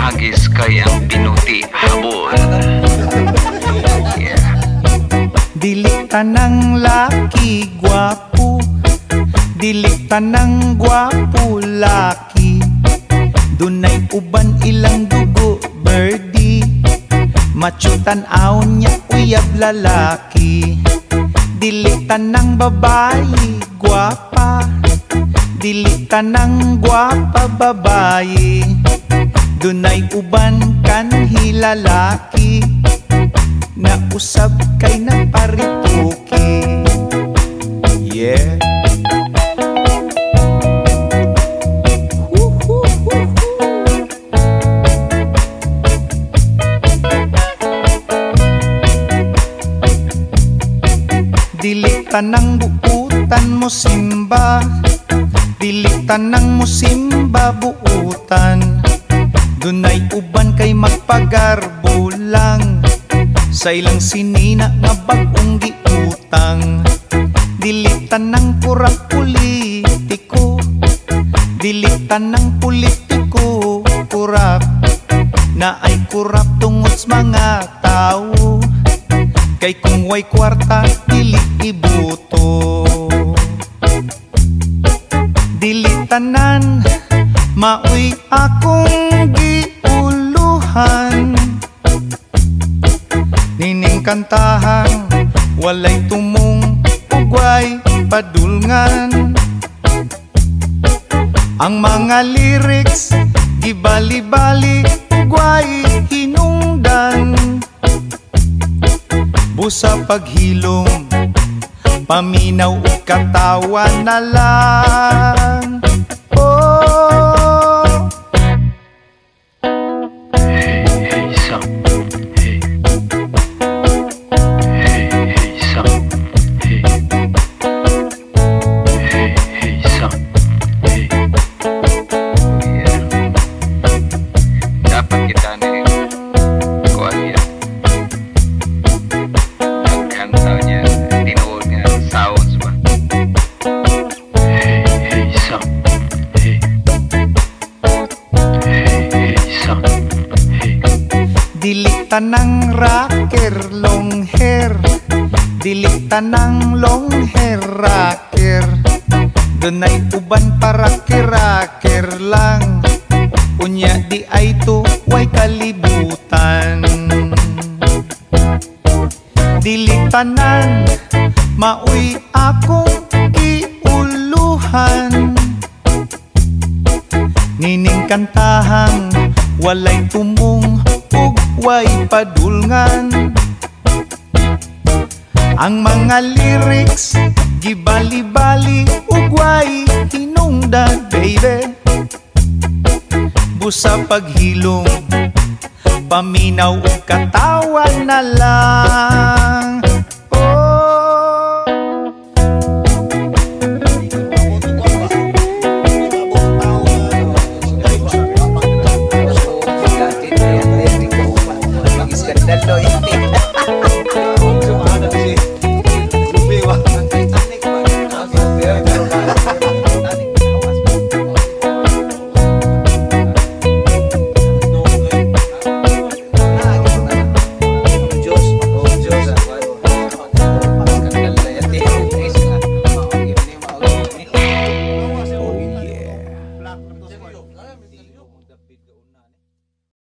hagis kay ang pinuti habol. Yeah. Dili tanang laki gwapo, dili tanang gwapo laki. Dunay uban ilang dugo birdie, machutan aon niya uyab lalaki. Dili tanang babayi gwapa, dili tanang gwapa babayi. Dunay uban kanhi lalaki, na usab kay nagparituki. Yeah. Dili tanang buutan mo simba, dili tanang mo simba buutan. Dunay uban kay magpagarbo lang, sa ilang sinina nga bagong giutang. Dili tanang kurap politiko, dili tanang politiko kurap, na ay kurap tungod sa mga tao. Kay kung way kwarta, dili ibuto. Dili tanan, maoy akong giuluhan. Nining kantahang, walay tumong, ugway padulngan. Ang mga lyrics, gibali-bali, ugway hinungdan. Busa paghilom, paminaw o katawa na lang. Oh, Hey, hey, son. Hey. Hey, hey, son. Hey. Hey, hey, son. Hey. Yeah. Dapat kita nih kuat ya. Kantanya tinuod nga sounds ba. Hey, hey, son. Hey. Hey, hey, son. Hey. dili tanang rocker long hair, dili tanang long hair rocker. Dunay uban para kiraker lang, unya di ay to way kalibutan. Dili tanan, maoy akong giuluhan. Nining kantahang, walay tumong ug way padulngan. Ang mga lyrics, gibali-bali ug way hinungdan, baby. Busa paghilom, paminaw ug katawa na lang.